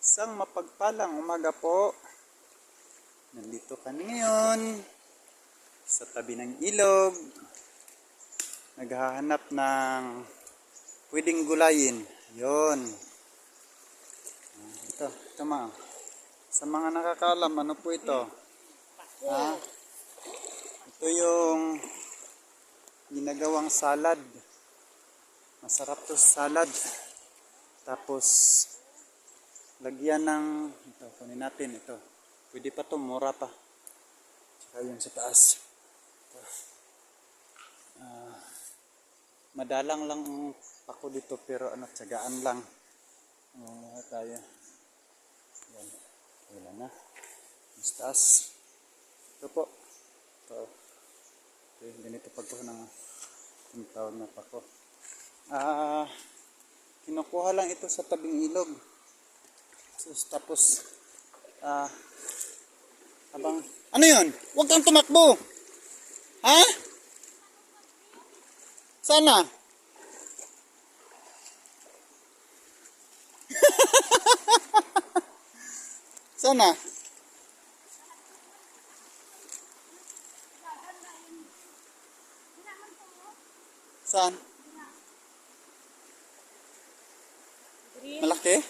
Isang mapagpalang umaga po. Nandito kami ngayon sa tabi ng ilog. Naghahanap ng pwedeng gulayin. Yon. Ito ma. Sa mga nakakalam, ano po ito? Ha? Ito yung ginagawang salad. Masarap to sa salad. Tapos lagyan ng ito, kunin natin ito. Pwede pa to, mura pa. Tsaka yung sa taas. Madalang lang ako dito pero tsagaan lang. Tayo. Yan. Wala na. Yung taas. Ito po. Ito. Ganito pagko ng taon na pako. Kinukuha lang ito sa tabing ilog. Tapos ano yun? Huwag kang tumakbo. Ha? Sana? Sana? Saan? Malaki?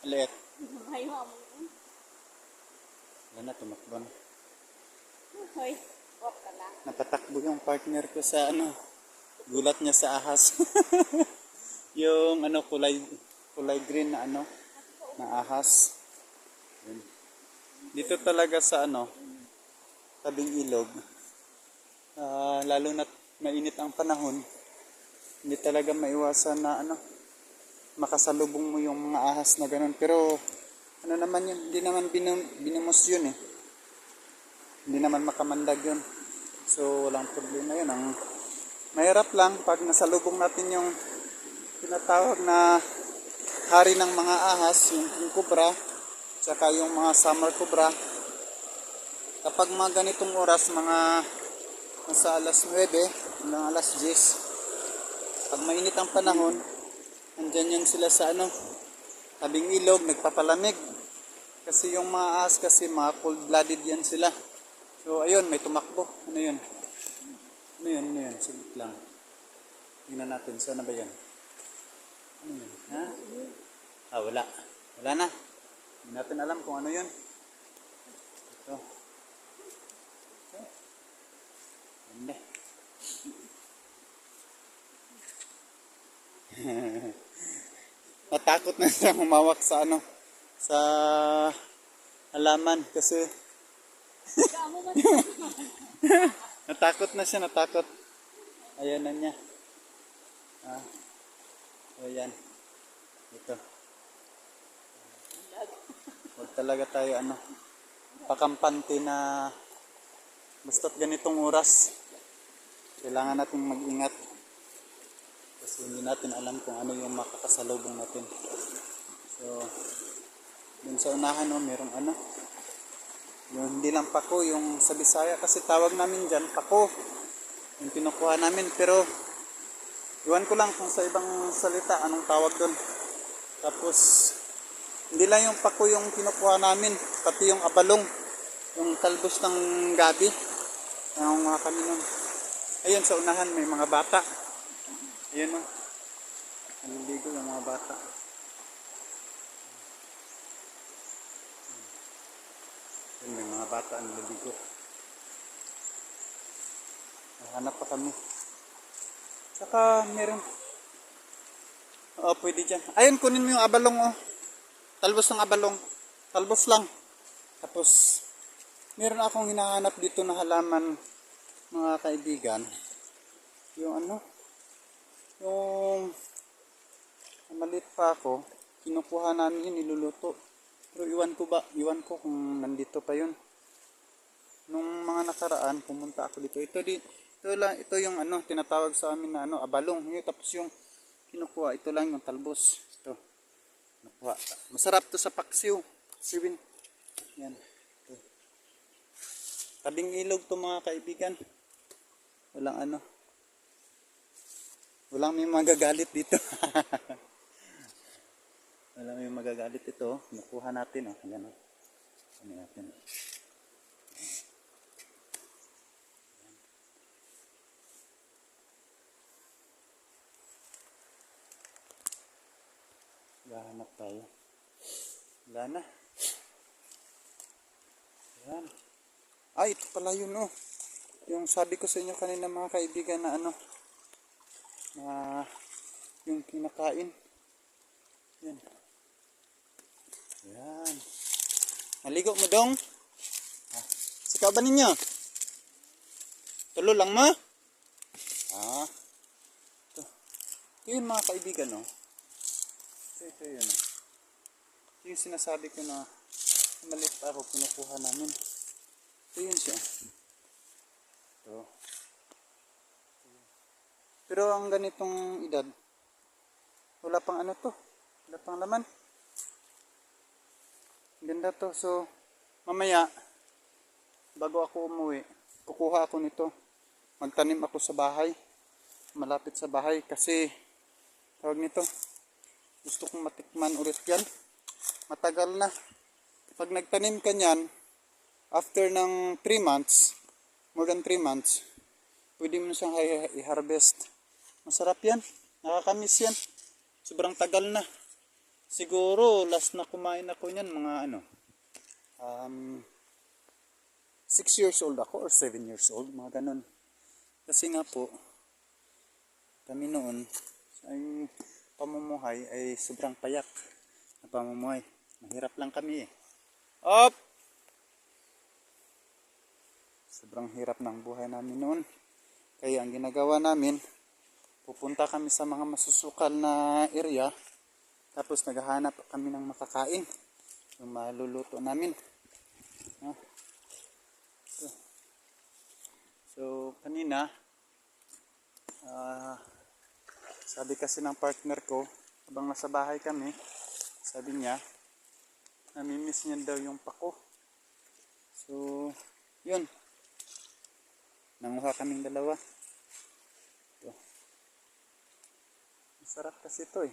Maliit? Wala na, tumakbo na. Napatakbo yung partner ko sa gulat niya sa ahas. Yung kulay green na na ahas. Yun. Dito talaga sa tabing ilog. Lalo na mainit ang panahon, hindi talaga maiwasan na makasalubong mo yung mga ahas na ganun. Pero naman yun, hindi naman binimos yun eh. Hindi naman makamandag yun. So walang problema yun. Ang mahirap lang pag nasalubong natin yung tinatawag na hari ng mga ahas, yung king cobra, tsaka yung mga summer cobra. Kapag mga ganitong oras, mga nasa alas 9 hanggang alas 10, pag mainit ang panahon, andyan yan sila sa tabing ilog, nagpapalamig. Kasi yung mga ahas kasi mga cold-blooded yan sila. So ayun, may tumakbo. Ano yun? Sige lang. Tingnan natin, sana ba yan? Ano yun? Ha? Wala. Wala na. Hindi natin alam kung ano yun. Ito. Hindi. Natakot na siya humawak sa sa halaman kasi natakot na siya, natakot. Ayan na niya. Ayan. Ito. Huwag talaga tayo pakampante na basta't ganitong oras. Kailangan natin mag-ingat. Kasi hindi natin alam kung ano yung makakasalubong natin. So, dun sa unahan merong yung hindi lang pako, yung sa Bisaya kasi tawag namin dyan, pako. Yung kinukuha namin, pero iwan ko lang kung sa ibang salita anong tawag doon. Tapos hindi lang yung pako yung kinukuha namin, pati yung abalong, yung talbos ng gabi. Nangunguha kami nun. Ayun sa unahan may mga bata. Ayun naliligo yung mga bata. Ayun, may mga bata naliligo. Hanap pa kami. Saka meron. Pwede dyan. Ayun, kunin mo yung abalong Talbos ng abalong. Talbos lang. Tapos meron akong hinahanap dito na halaman, mga kaibigan. Yung yung maliit pa ako, kinukuha namin yun, niluluto. Pero iwan ko kung nandito pa yun. Nung mga nakaraan, pumunta ako dito. Ito yung tinatawag sa amin na abalong. Tapos yung kinukuha, ito lang yung talbos. Ito. Nakuha. Masarap to sa paksiw. Siwin. Yan. Ito. Tabing ilog to mga kaibigan. Walang may magagalit dito. Alam mo yung magagalit ito. Nakuha natin. Oh. Ayan, oh. Ano natin. Gahanap tayo. Wala na. Ayan. Ay, ito pala yun, oh. Yung sabi ko sa inyo kanina mga kaibigan na ano, na yung kinakain. Yan. Yan. Maligo mo dong. Ah, sikaw ba ninyo? Tulo lang ma? Ah. Ito. Ito yun mga kaibigan, oh. Ito yun, oh. Ito yung sinasabi ko na maliit pa ako, kinukuha namin. Ito yun siya. Ito. Pero ang ganitong edad, wala pang ano to. Wala pang laman. Ganda to. So, mamaya, bago ako umuwi, kukuha ako nito. Magtanim ako sa bahay. Malapit sa bahay. Kasi, tawag nito, gusto kong matikman ulit yan. Matagal na. Pag nagtanim ka niyan, after ng 3 months, more than 3 months, pwede mo na siyang i-harvest. Masarap yan. Nakakamiss yan. Sobrang tagal na. Siguro, last na kumain ako niyan, mga ano, 6 years old ako or 7 years old, mga ganun. Kasi nga po, kami noon, ang pamumuhay ay sobrang payak na pamumuhay. Mahirap lang kami eh. Up! Sobrang hirap ng buhay namin noon. Kaya ang ginagawa namin, pupunta kami sa mga masusukal na area, tapos naghahanap kami ng makakain, yung maluluto namin. So kanina, sabi kasi ng partner ko, habang nasa bahay kami, sabi niya, namimiss niya daw yung pako. So, yun. Nanguha kaming dalawa. Ito. Masarap kasi ito eh.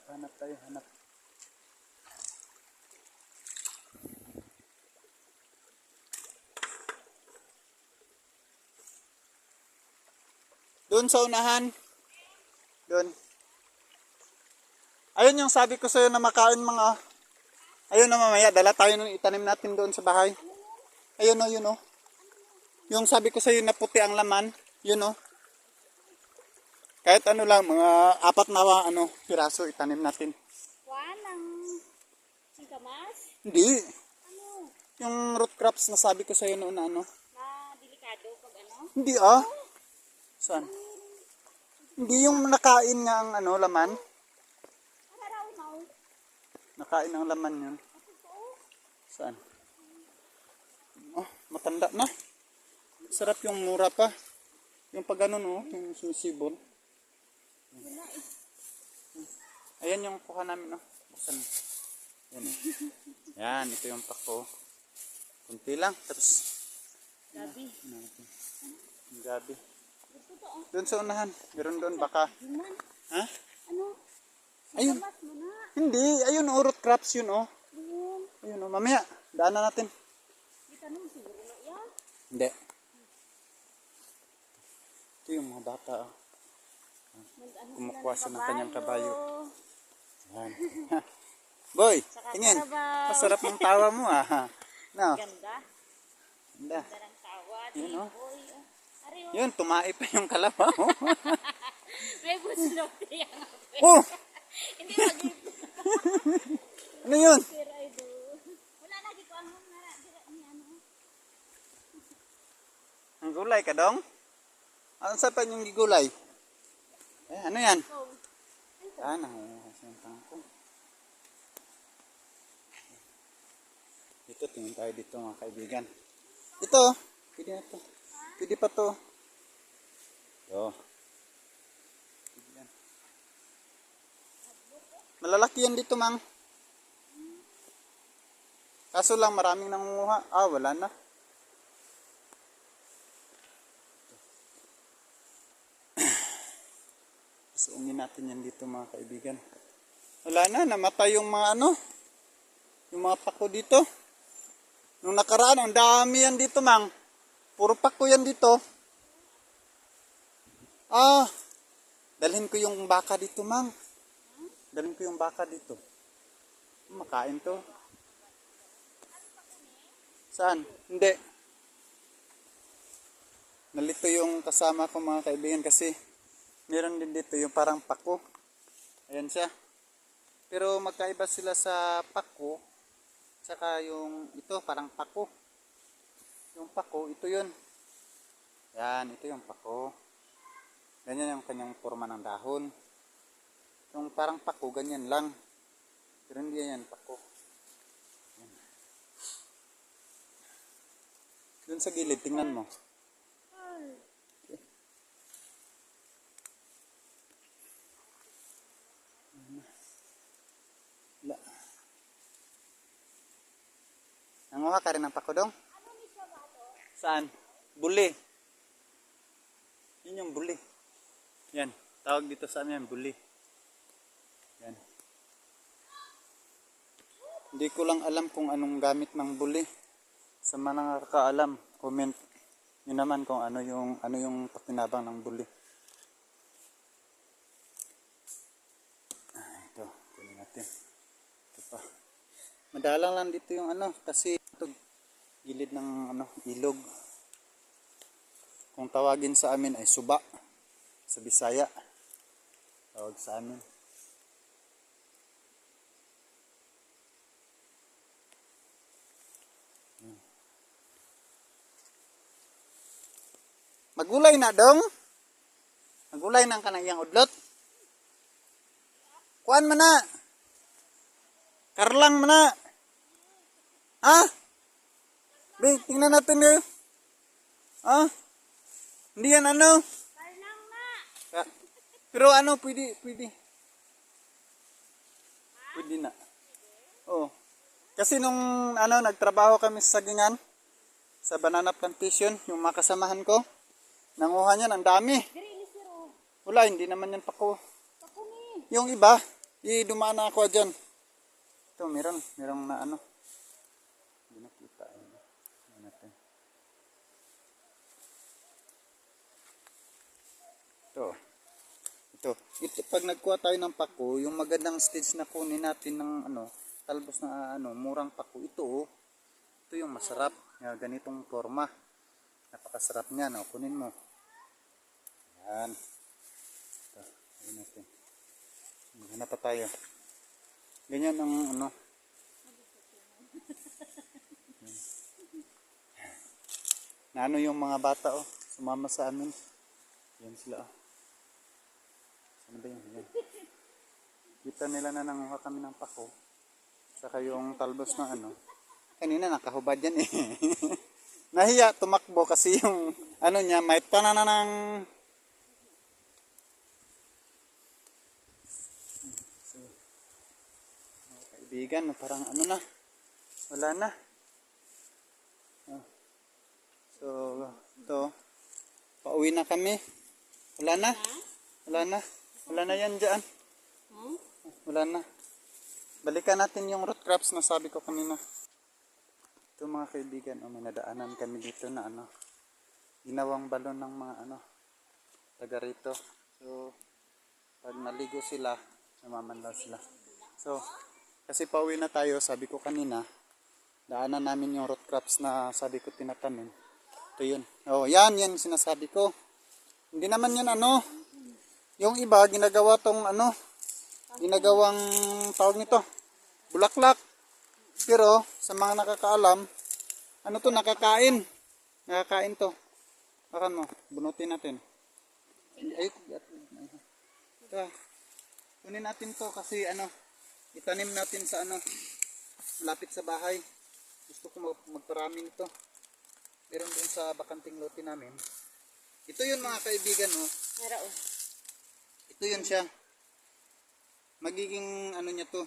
Hanap tayo, hanap. Doon sa unahan. Doon. Ayun yung sabi ko sa'yo na makain mga. Ayun na mamaya, dala tayo nung itanim natin doon sa bahay. Ayun o, yun o. Yung sabi ko sa'yo na puti ang laman, yun o. Kahit ano lang, mga 4 na ano, piraso itanim natin. Ng singkamas? Hindi. Ano? Yung root crops na sabi ko sa'yo noon na ano. Na delikado pag ano? Hindi ah. Saan? Hindi yung nakain nga ang ano, laman. Araw-araw. Nakain ang laman yun. Saan? Oh, matanda na. Sarap yung mura pa. Yung pag ano no, yung sumisibol. Ayan yung kuha namin no. Buksan. Yan eh. Yan, ito yung pako. Kunti lang. Tapos, Gabi. gabi. Doon sa unahan. Meron doon baka. Ha? Ano? Ayun. Singkamas mo na. Hindi. Ayun o, root crops yun o. Ayun. Ayun o, mamaya. Daanan natin. Di tanong siguro na yan. Hindi. Ito yung mga bata o. Mag-ano Kumukuha sila siya ng ng kanyang kabayo. kabayo. Yan. Boy, Saka tingin. karabaw. Masarap ng tawa mo ah. No. Ganda. Ganda. Ganda ng tawa. Yun, oh. Boy. Ari, oh. Yun, tumae pa yung kalabaw. May buslok yan. Oh! Hindi mag-ip. Ano yun? Pero ay do. Wala lagi ko ang na dira ni ano. Ang gulay ka dong? Ano sa pa yung gigulay? Eh, ano yan? Oh. Ah, nangyayas yung tangkong. Dito, tingin tayo dito mga kaibigan. Ito, pwede na to. Pwede pa to. Ito. Yan. Malalaki yan dito, mang. Kaso lang, maraming nangunguha. Ah, wala na. Suungin natin yan dito mga kaibigan. Wala na, namatay yung mga ano, yung mga pako dito. Nung nakaraan, ang dami yan dito, mang. Puro pako yan dito. Ah, dalhin ko yung baka dito, mang. Dalhin ko yung baka dito. Makain to. Saan? Hindi. Nalito yung kasama ko mga kaibigan kasi meron din dito yung parang pako. Ayan siya. Pero magkaiba sila sa pako. Tsaka yung ito parang pako. Yung pako, ito yun. Yan, ito yung pako. Ganyan yung kanyang forma ng dahon. Yung parang pako, ganyan lang. Pero hindi yan pako. Yan. Doon sa gilid, tingnan mo. Wala. Nanguha ka rin ng pako dong? Saan? Buli. Yun yung buli. Yan. Tawag dito sa amin yan, buli. Yan. Hindi ko lang alam kung anong gamit ng buli. Sa mga nakakaalam, comment nyo naman kung ano yung pakinabang ng buli. Ito, kunin natin. Ito pa. Madalang lang dito yung ano, kasi ito, gilid ng ano, ilog. Kung tawagin sa amin ay suba. Sa Bisaya. Tawag sa amin. Magulay na dong. Magulay ng kanayang udlot. Kuan man na. Karlang man na. Ha? Bing, tingnan natin eh. Ha? Hindi yan ano. Karnang na. Pero ano, pwede. Pwede na. Oo. Kasi nung ano, nagtrabaho kami sa sagingan, sa banana plantation, yung mga kasamahan ko, nanguha niyan, ang dami. Diri ni siro. Wala, hindi naman yan pako. Ako ni. Yung iba, dumaan na ako dyan. Ito, merong na ano. Hindi nakita. Ano natin. Ito, pag nagkuha tayo ng pako, yung magandang stage na kunin natin ng ano, talbos na ano, murang pako. Ito yung masarap. Ganitong forma. Napakasarap niya, no? Kunin mo. Yan. Ito, ayun natin. Maghanap pa tayo. Ganyan ang ano. Na ano yung mga bata, oh. Sumama sa amin. Yan sila, oh. Ano ba yun? Yan. Kita nila na nanguha kami ng pako. Saka yung talbos na ano. Kanina nakahubad yan eh. Nahiya tumakbo kasi yung ano niya, may pananang. So, mga kaibigan, parang ano na. Wala na. So, ito. Pauwi na kami. Wala na. Wala na. Wala na yan dyan. Wala na. Balikan natin yung root crops na sabi ko kanina. Ito mga kaibigan, may nadaanan kami dito na ano, ginawang balon ng mga ano, taga rito. So, pag naligo sila, namamanlaw sila. So, kasi pauwi na tayo, sabi ko kanina, daanan namin yung root crops na sabi ko tinatanim. Ito yun. Oh, yan sinasabi ko. Hindi naman yan ano, yung iba ginagawa tong ano, ginagawang tawag nito, bulaklak. Pero sa mga nakakaalam, ano to, nakakain. Nakakain to. Bakan mo, bunutin natin. Ay, ito. Kunin natin to kasi ano, itanim natin sa ano, malapit sa bahay. Gusto ko magparami nito. Meron din sa bakanting lote namin. Ito yun mga kaibigan, oh. Meron. Ito yun siya. Magiging ano niya to.